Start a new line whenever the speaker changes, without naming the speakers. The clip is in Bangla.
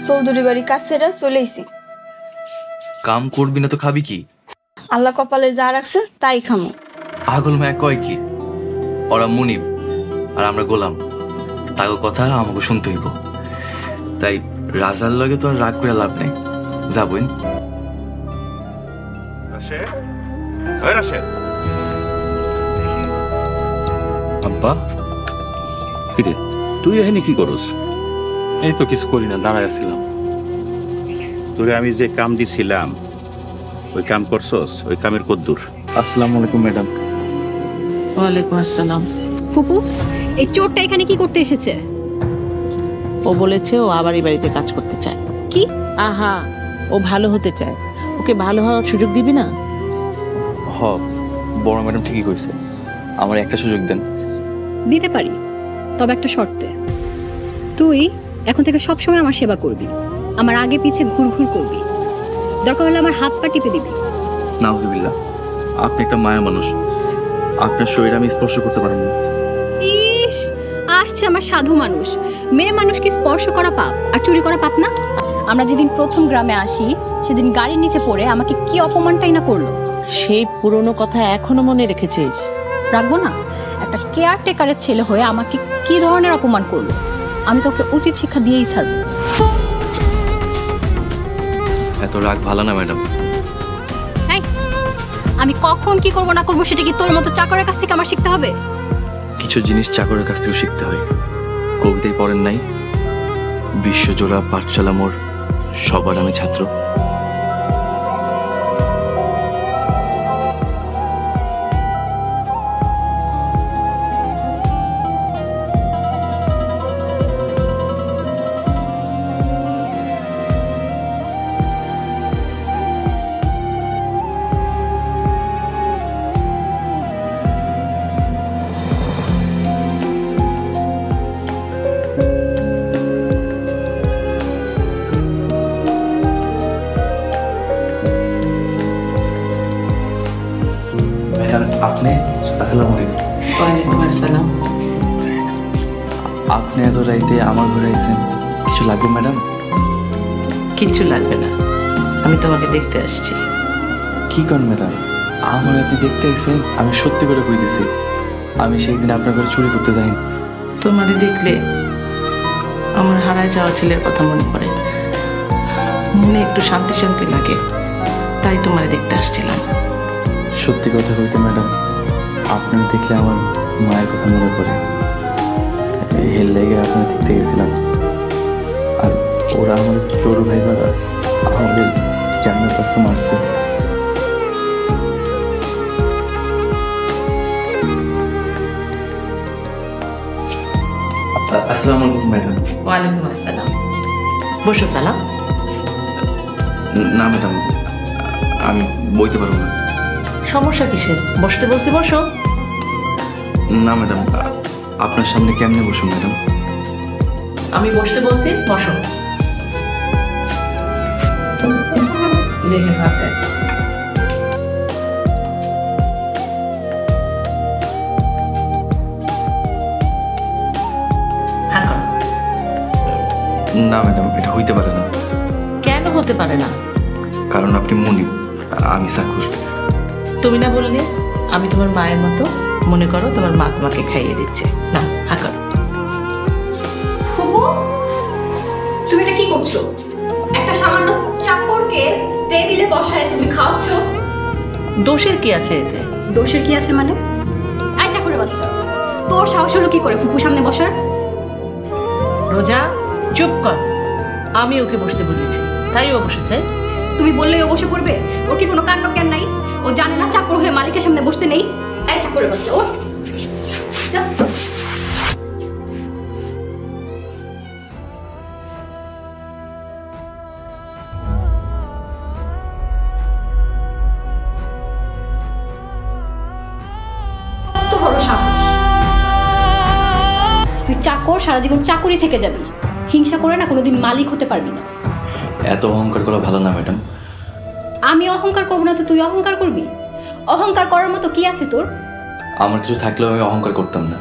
চৌধুরী বাড়ি কাছেরা চলেইছি।
কাম করবি না তো খাবি কি?
আল্লাহ কপালে যা রাখছে তাই খামো।
পাগল মায়া কয় কি? ওরা মুনিব আর আমরা গোলাম, তাকে কথা আমাকে শুনতে হইব। তাই রাজার লগে তো আর রাগ করে লাভ নেই। যাবই
আব্বা। কিরে তুই এখানে কি করস?
এই তো কিছু করি না, দাঁড়ায় ছিলাম।
তোরে আমি যে কাম দিছিলাম ওই কাম করছস? ওই কামের কদ্দুর?
আসসালামু আলাইকুম ম্যাডাম।
ওয়ালাইকুম আসসালাম।
ফুপু, এই চোরটা এখানে কি করতে এসেছে?
ও বলেছে ও আবার এই বাড়িতে কাজ করতে চায়।
কি?
আহা, ও ভালো হতে চায়, ওকে ভালো হওয়ার সুযোগ দিবি না?
হ, বড় ম্যাডাম ঠিকই কইছে, আমার একটা সুযোগ দেন।
দিতে পারি, তবে একটা শর্তে। তুই এখন থেকে সবসময় আমার সেবা করবি, আমার আগে পিছে ঘুরঘুর করবি, দরকার হলে আমার হাত পা টিপে দিবি।
নাউজুবিল্লাহ, আপনি একটা মায়া মানুষ, আপনার শরীর আমি স্পর্শ করতে পারবো না।
ইস, আসছে আমার সাধু মানুষ। মেয়ে মানুষ কি স্পর্শ করা পাপ আর চুরি করা পাপ না? আমরা যেদিন প্রথম গ্রামে আসি সেদিন গাড়ির নিচে পড়ে আমাকে কি অপমানটাই না করলো।
সেই পুরনো কথা এখনো মনে রেখেছিস?
রাখবো না? একটা কেয়ারটেকারের ছেলে হয়ে আমাকে কি ধরনের অপমান করলো, আমি তোকে উচিত শিক্ষা দিয়েই ছাড়বো।
এত রাগ ভালো না ম্যাডাম।
আমি কখন কি করবো না করবো সেটা কি তোর মতো চাকরের কাছ থেকে আমার শিখতে হবে?
কিছু জিনিস চাকরের কাছ থেকে শিখতে হয়। কবিতায় পড়েন নাই, বিশ্বজোড়া পাঠশালা মোর সবার আমি ছাত্র। আপনি? আসসালামু আলাইকুম।
ওয়ালাইকুম আসসালাম।
আপনি এত রাইতে আমার ঘরে আইছেন, কিছু লাগবে ম্যাডাম?
কিচ্ছু লাগবে না, আমি তোমাকে দেখতে আসছি।
কি করেন ম্যাডাম? আমার আপনি দেখতে আইছেন? আমি সত্যি করে কইতেছি, আমি সেই দিন আপনার ঘরে চুরি করতে যাইনি।
তোমারে দেখলে আমার হারায় যাওয়া ছেলের কথা মনে পড়ে, মনে একটু শান্তি শান্তি লাগে, তাই তোমারে দেখতে আসছিলাম।
সত্যি কথা বলতে ম্যাডাম, আপনার দেখলে আমার মায়ের কথা মনে পড়ে। এর লেগে আপনার দেখতে গেছিলাম। আর ওরা আমার ছোট ভাই বাবা আমাদের জান্নাত পাশে মারছে। আসসালামু আলাইকুম ম্যাডাম।
ওয়ালাইকুম আসসালাম। বসো সালাম।
না ম্যাডাম, আমি বইতে পারবো না।
সমস্যা কিসের? বসতে বলছি বসো।
না ম্যাডাম, আপনার সামনে কেমনে বসুন ম্যাডাম?
আমি বসতে বলছি, বসো। দেখে ভাবতে
না ম্যাডাম, এটা হইতে পারে না।
কেন হতে পারে না?
কারণ আপনি মুনিব, আমি চাকর।
তুমি না বললে আমি তোমার মায়ের মতো, মনে করো তোমার মা তোমাকে খাইয়ে দিচ্ছে। না, হা করো।
ফুপু, তুমি এটা কি করছো? একটা সামান্য চাকরকে টেবিলে বসায় তুমি খাওয়াচ্ছ।
দোষের কি আছে এতে?
দোষের কি আছে মানে? আই চাকরের বাচ্চা, তোর সাহস হলো কি করে ফুপুর সামনে বসার?
রোজা, চুপ কর। আমি ওকে বসতে বলেছি, তাই ও বসেছে।
তুমি বললেই ও বসে পড়বে? ওর কি কোনো কাণ্ড জ্ঞান নাই? ও জানে না চাকর হয়ে মালিকের সামনে বসতে নেই? এই চাকরের বাচ্চা, ওঠ যা। কত বড় সাহস! তুই চাকর, সারা জীবন চাকরি থেকে যাবি, হিংসা করে না কোনোদিন মালিক হতে পারবি না।
এত অহংকার করা ভালো না ম্যাডাম।
আমি অহংকার করবো না তো তুই অহংকার করবি? অহংকার করার মতো কি আছে তোর?
আমার কিছু থাকলেও আমি অহংকার করতাম না।